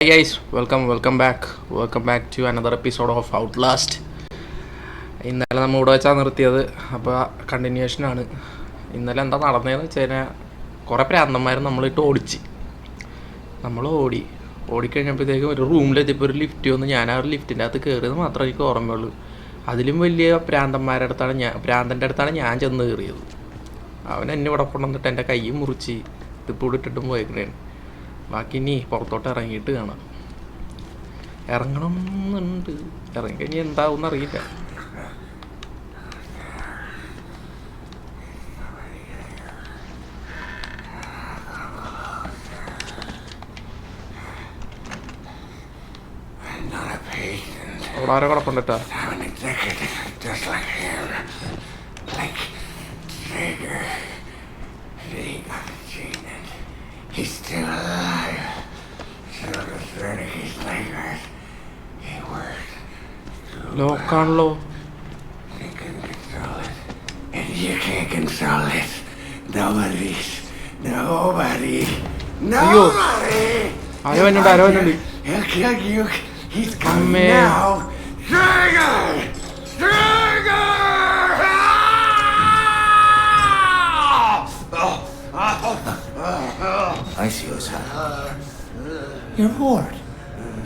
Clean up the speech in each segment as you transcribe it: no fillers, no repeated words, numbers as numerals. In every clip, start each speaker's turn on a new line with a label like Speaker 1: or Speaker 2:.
Speaker 1: Hey guys, welcome back to another episode of Outlast. ഇന്നലെ നമ്മൾ ഇവിടെ വെച്ചാൽ നിർത്തിയത്. അപ്പോൾ കണ്ടിന്യൂഷനാണ്. ഇന്നലെ എന്താ നടന്നതെന്ന് വെച്ച് കഴിഞ്ഞാൽ കുറേ പ്രാന്തന്മാർ നമ്മളിട്ട് നമ്മൾ ഓടിക്കഴിഞ്ഞപ്പോഴത്തേക്കും ഒരു റൂമിലെത്തിയപ്പോൾ ഒരു ലിഫ്റ്റ് വന്ന് ഞാൻ ആ ഒരു ലിഫ്റ്റിൻ്റെ അകത്ത് കയറിയത് മാത്രമേ എനിക്ക് ഓർമ്മയുള്ളൂ. അതിലും വലിയ പ്രാന്തൻ്റെ അടുത്താണ് ഞാൻ ചെന്ന് കയറിയത്. അവൻ എന്നെ ഇവിടെ കൊണ്ടുവന്നിട്ട് എൻ്റെ കൈ മുറിച്ച് ഇതിപ്പോൾ ഇവിടെ ഇട്ടിട്ടും പോയേക്കണേണ്. ബാക്കി ഇനി പുറത്തോട്ട് ഇറങ്ങിയിട്ട് കാണാം. ഇറങ്ങണം എന്നുണ്ട്, ഇറങ്ങിക്കഴിഞ്ഞാൽ എന്താവും അറിയില്ല. അവിടെ ആരോ കുഴപ്പമുണ്ടോ?
Speaker 2: He's still alive. Still concerning his nightmares. He worked.
Speaker 1: ലോക്കാണല്ലോ.
Speaker 2: He couldn't control it. And you can't control it. Nobody.
Speaker 1: ആരോ വരുന്നുണ്ട്.
Speaker 2: He'll kill you. He's coming now. Trigger! I see what's happening. You're bored.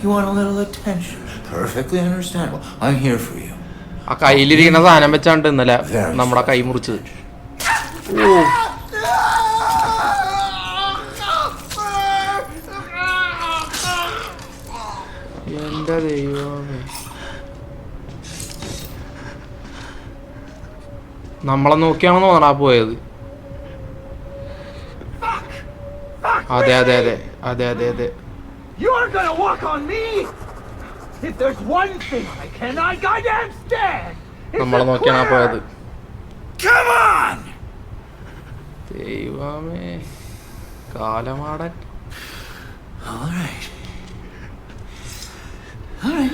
Speaker 2: You want a little attention. Perfectly understandable. I'm here for you.
Speaker 1: ആ കയ്യിലിരിക്കുന്ന സാധനം വെച്ചാണ്ട് ഇന്നലെ നമ്മുടെ കൈ മുറിച്ചത്. എന്റെ ദൈവമേ, നമ്മളെ നോക്കിയാണെന്ന് തോന്നണ പോയത്. അതെ.
Speaker 3: You are gonna walk on me? If there's one thing I cannot goddamn stand,
Speaker 1: നമ്മളെ നോക്കിയാണ് പോയത്.
Speaker 2: Come on!
Speaker 1: ദൈവമേ, കാലമാടൻ.
Speaker 2: All right,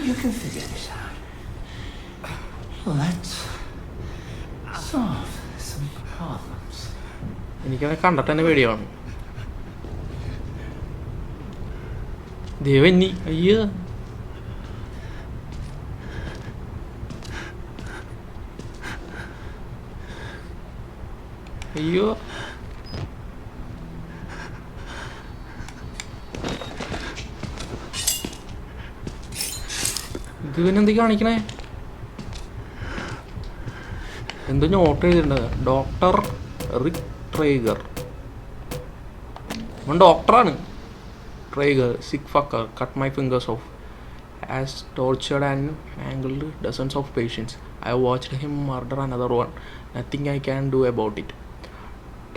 Speaker 2: you can figure this out. Let's solve some problems.
Speaker 1: എനിക്കത് കണ്ടിട്ട് തന്നെ പേടിയാണ്. ദേവന്നി, അയ്യോ, ഇത് പിന്നെ എന്തൊക്കെ കാണിക്കണേ? എന്തോ നോട്ട് ചെയ്തിട്ടുണ്ട്. Doctor Rick Traeger. അവൻ ഡോക്ടറാണ്. Traeger, sick fucker, cut my fingers off. Has tortured and mangled dozens of patients. I watched him murder another one. Nothing I can do about it.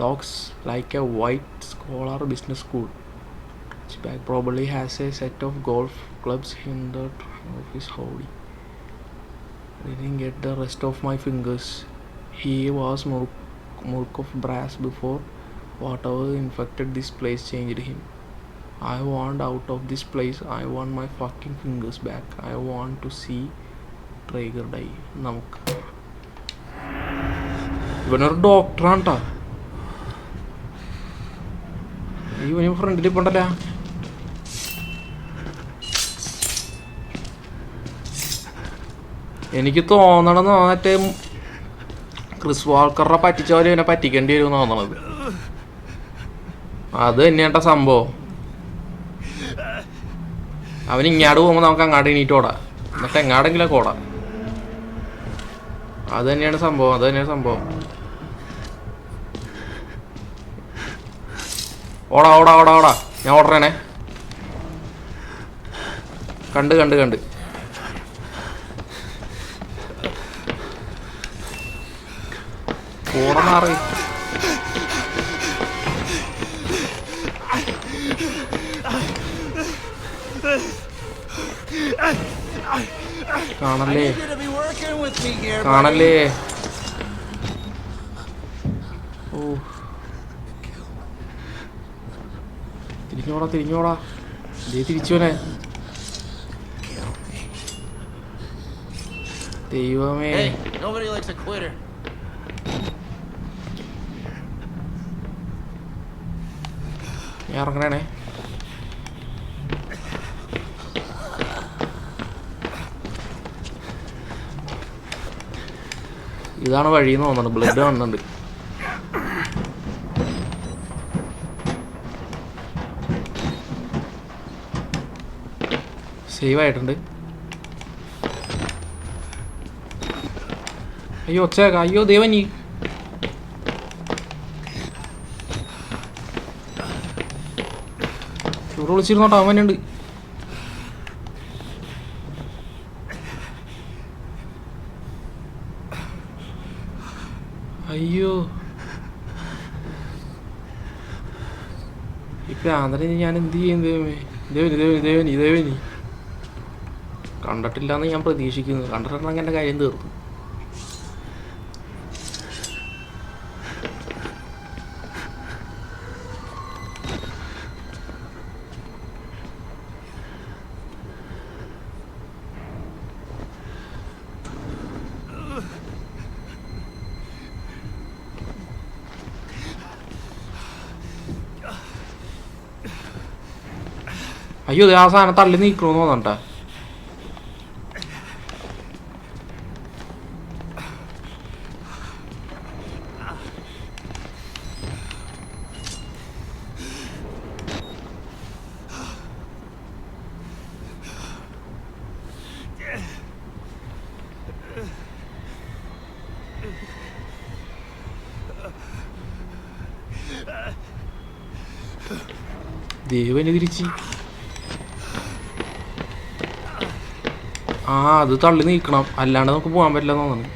Speaker 1: Talks like a white-collar business school. His bag probably has a set of golf clubs in the of his hobby. I didn't get the rest of my fingers. He was murk of brass before whatever infected this place changed him. I want out of this place. I want my fucking fingers back. I want to see Traeger die. നമുക്ക് ഇവനൊരു ഡോക്ടറാണ് ട്ടാ. ഇവന് ഫ്രണ്ടിൽ പോണ്ടല്ല. എനിക്ക് തോന്നണമെന്ന് മറ്റേ Chris വാൾക്കറിനെ പറ്റിച്ച പോലെ ഇവനെ പറ്റിക്കേണ്ടി വരും തോന്നണത്. അത് തന്നെയാട്ട സംഭവം. അവൻ ഇങ്ങാട് പോകുമ്പോൾ നമുക്ക് അങ്ങാട് എണീറ്റ് ഓടാം, എന്നിട്ട് എങ്ങാടെങ്കിലൊക്കെ ഓടാം. അത് തന്നെയാണ് സംഭവം. ഓടാ ഞാൻ ഓടണേ. കണ്ട് ഓടമാറി. കാണല്ലേ. ഓ, തിരിഞ്ഞോടാ. തിരിച്ചോനെ. ദൈവമേ, ഞാൻ ഇറങ്ങണേ. ഇതാണ് വഴിയെന്ന് തോന്നുന്നുണ്ട്. ബ്ലഡ് കാണുന്നുണ്ട്. സേവ് ആയിട്ടുണ്ട്. അയ്യോ ഒച്ചേക്ക. അയ്യോ ദേവനി. ഇവിടെ വിളിച്ചിരുന്നോട്ടോ, അവനുണ്ട്. അയ്യോ ഇപ്പം ആന്തരം ഞാൻ എന്ത് ചെയ്യും? ദേവനി കണ്ടിട്ടില്ലാന്ന് ഞാൻ പ്രതീക്ഷിക്കുന്നു. കണ്ടിട്ടുണ്ടെങ്കിൽ എൻ്റെ കാര്യം തീർന്നു. അയ്യോ ആ സാധനം തള്ളി നീക്കണമെന്ന് തോന്നണ്ട. ദേവന് തിരിച്ച് അത് തള്ളി നീക്കണം, അല്ലാണ്ട് നമുക്ക് പോകാൻ പറ്റില്ല തോന്നുന്നു.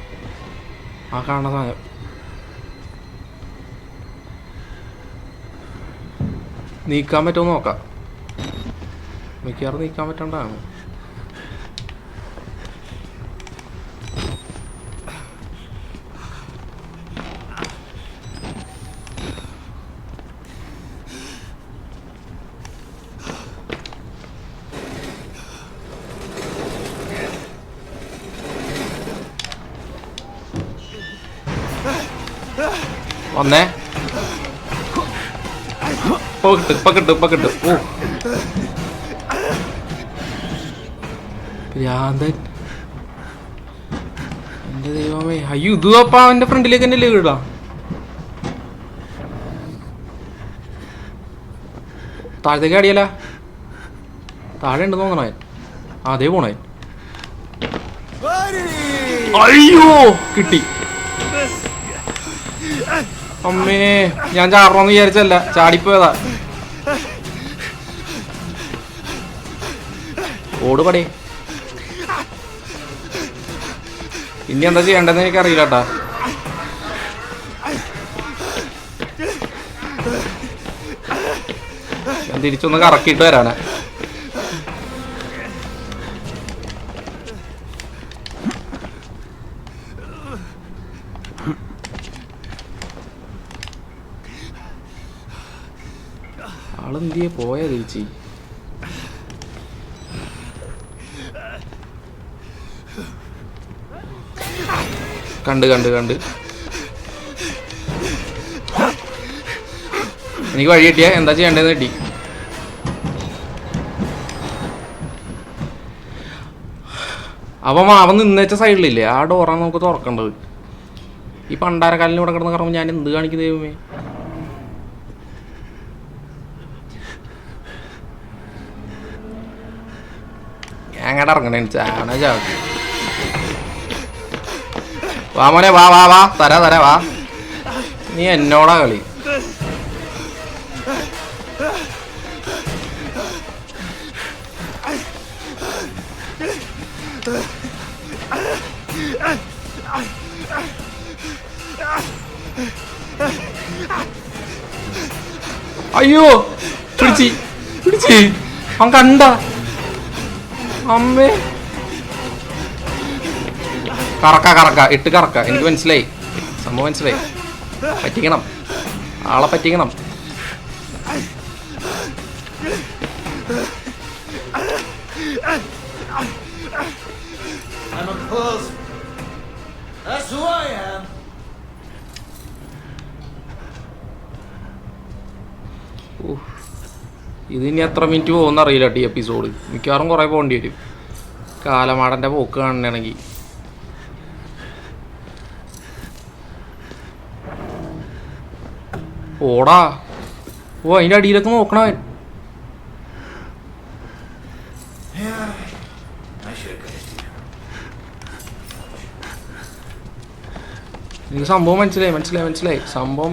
Speaker 1: ആ കാണുന്ന സാധനം നീക്കാൻ പറ്റുമോ നോക്കാം. മിക്കവാറും നീക്കാൻ പറ്റണ്ടാണ്. വന്നേ ഇപ്പൊ കിട്ടും. ഓ ഭ്രാന്തൻ, എന്റെ ദൈവമേ. അയ്യോ ഇത് അപ്പ അവന്റെ ഫ്രണ്ടിലേക്ക് തന്നെ വീടാ. താഴത്തേക്ക് അടിയല്ല, താഴെ ഉണ്ട് തോന്നണ. അതേ പോണേ. അയ്യോ കിട്ടി. അമ്മേ ഞാൻ ചാടണമെന്ന് വിചാരിച്ചല്ല, ചാടിപ്പോയതാ. ഓടുപടേ. ഇനി എന്താ ചെയ്യേണ്ടതെന്ന് എനിക്കറിയില്ല കേട്ടാ. ഞാൻ തിരിച്ചൊന്ന് കറക്കിയിട്ട് വരാനാ. ആളെന്തിയെ പോയാ തിരിച്ച്? കണ്ട് എനിക്ക് വഴി കിട്ടിയ എന്താ ചെയ്യേണ്ടതെന്ന് കിട്ടി. അവൻ നിന്നേച്ച സൈഡിലില്ലേ, ആ ഡോറാണ് നമുക്ക് തുറക്കേണ്ടത്. ഈ പണ്ടാരക്കാലിന് ഇവിടെ കിടന്ന് കറങ്ങുമ്പോൾ ഞാൻ എന്ത് കാണിക്കും ദൈവമേ. ഞാൻ അങ്ങോട്ട് ഇറങ്ങണേ ചാവണ ചാവത്തി. വാ മോനെ വാ തരാ വാ. നീ എന്നോടാ കളി. അയ്യോ പിടിച്ച് അവൻ കണ്ട. അമ്മേ കറക്ക ഇട്ട് കറക്ക. എനിക്ക് മനസ്സിലായി, സംഭവം മനസ്സിലായി. പറ്റിക്കണം, ആളെ പറ്റിക്കണം. ഇത് ഇനി എത്ര മിനിറ്റ് പോകുമെന്ന് അറിയില്ല ഈ എപ്പിസോഡ്. മിക്കവാറും കുറേ പോകേണ്ടി വരും കാലമാടൻ്റെ പോക്ക് കാണണമെങ്കിൽ. ഓടാ. ഓ അതിൻ്റെ അടിയിലൊക്കെ നോക്കണവൻ. എനിക്ക് സംഭവം മനസ്സിലായി. സംഭവം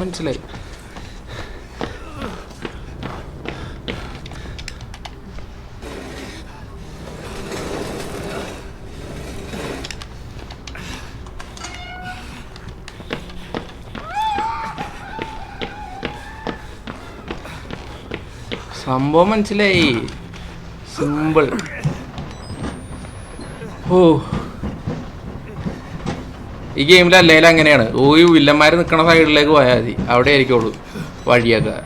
Speaker 1: മനസ്സിലായി. സിമ്പിൾ. ഓ ഈ ഗെയിമിൽ അല്ലെങ്കിലും അങ്ങനെയാണ്. ഈ വില്ലന്മാർ നിൽക്കണ സൈഡിലേക്ക് പോയാൽ മതി, അവിടെ ആയിരിക്കുള്ളൂ വഴിയൊക്കെ.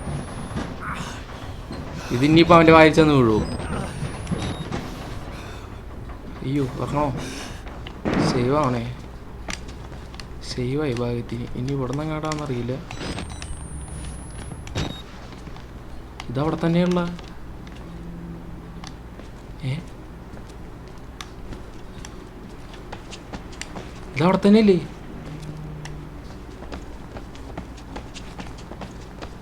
Speaker 1: ഇതിനിപ്പോൾ അവൻ്റെ വായിച്ചെന്ന് വീഴുമോ? അയ്യോ പറഞ്ഞോ. സേവായി ഭാഗത്തിന്. ഇനി ഇവിടെ നിന്ന് എങ്ങാടാന്നറിയില്ല. ഇതവിടെ തന്നെയുള്ള ഇതവിടെ തന്നെയല്ലേ?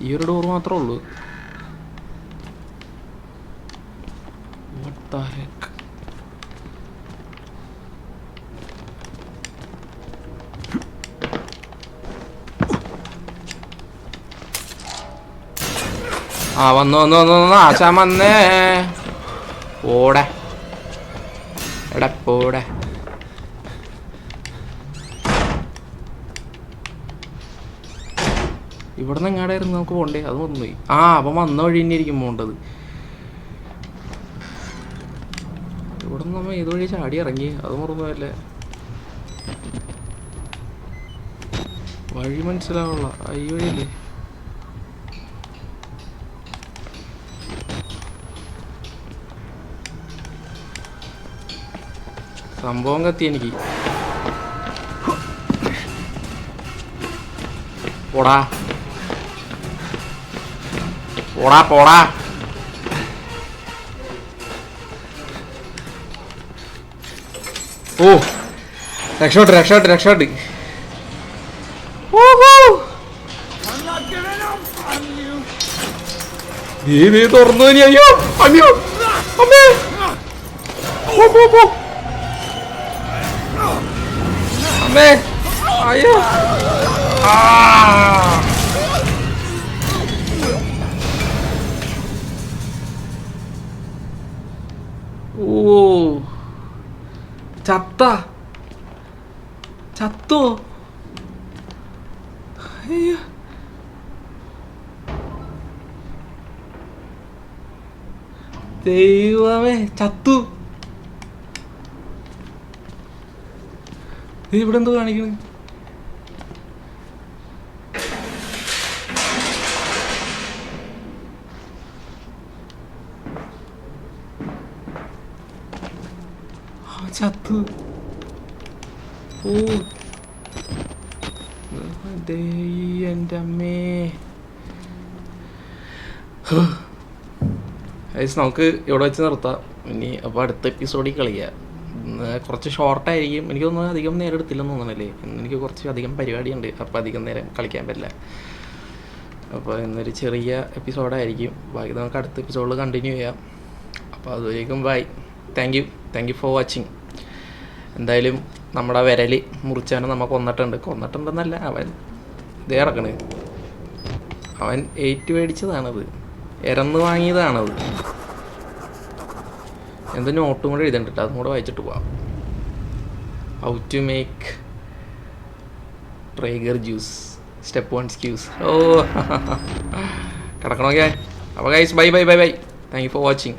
Speaker 1: ഈ ഒരു ഡോർ മാത്രമേ ഉള്ളൂ. What the heck? വന്നു ആശാൻ വന്നേ. ഓടെ എടാ പോടെ. ഇവിടെ നിന്ന് എങ്ങാടായിരുന്നു നമുക്ക് പോണ്ടേ? അത് മറന്നുപോയി. അപ്പം വന്ന വഴി തന്നെ ആയിരിക്കും പോകേണ്ടത്. ഇവിടെ നിന്ന് നമ്മൾ ഏത് വഴി ചാടി ഇറങ്ങി? അത് മറന്നുപോയല്ലേ. വഴി മനസ്സിലാവുള്ള ഈ വഴിയല്ലേ? സംഭവം കത്തി എനിക്ക്. പോടാ. ഓ രക്ഷോട്ട്. നീ തുറന്നു. അയ്യോ അമ്മേ. അമ്മേ അയ്യോ. ഓ ചത്തോ? അയ്യോ. ദൈവമേ ചത്തു. ഇവിടെ എന്തോ കാണിക്കണ്? ചത്തു. ഓ എൻ്റെ അമ്മേ. നമുക്ക് ഇവിടെ വെച്ച് നിർത്താം ഇനി. അപ്പോൾ അടുത്ത എപ്പിസോഡിൽ കളിക്കാം. കുറച്ച് ഷോർട്ടായിരിക്കും. എനിക്ക് തോന്നുന്നു അധികം നേരം എടുത്തില്ലെന്ന് തോന്നണല്ലേ. എനിക്ക് കുറച്ച് അധികം പരിപാടിയുണ്ട്, അപ്പോൾ അധികം നേരം കളിക്കാൻ പറ്റില്ല. അപ്പോൾ ഇന്നൊരു ചെറിയ എപ്പിസോഡായിരിക്കും. ബാക്കി നമുക്ക് അടുത്ത എപ്പിസോഡിൽ കണ്ടിന്യൂ ചെയ്യാം. അപ്പോൾ അതുവരേക്കും bye. Thank you for watching. എന്തായാലും നമ്മുടെ വിരൽ മുറിച്ചാണ് നമ്മൾ കൊന്നിട്ടുണ്ടെന്നല്ല, അവൻ ഇതേ ഇറക്കണ്. അവൻ മേടിച്ചതാണത്, ഇറന്ന് വാങ്ങിയതാണത്. എന്തോ നോട്ടും കൂടെ എഴുതണ്ടിട്ട്, അതും കൂടെ വായിച്ചിട്ട് പോവാം. How to make Traeger juice step 1 squeeze. കിടക്കണോക്കെ. അപ്പോൾ guys bye. Thank you for watching.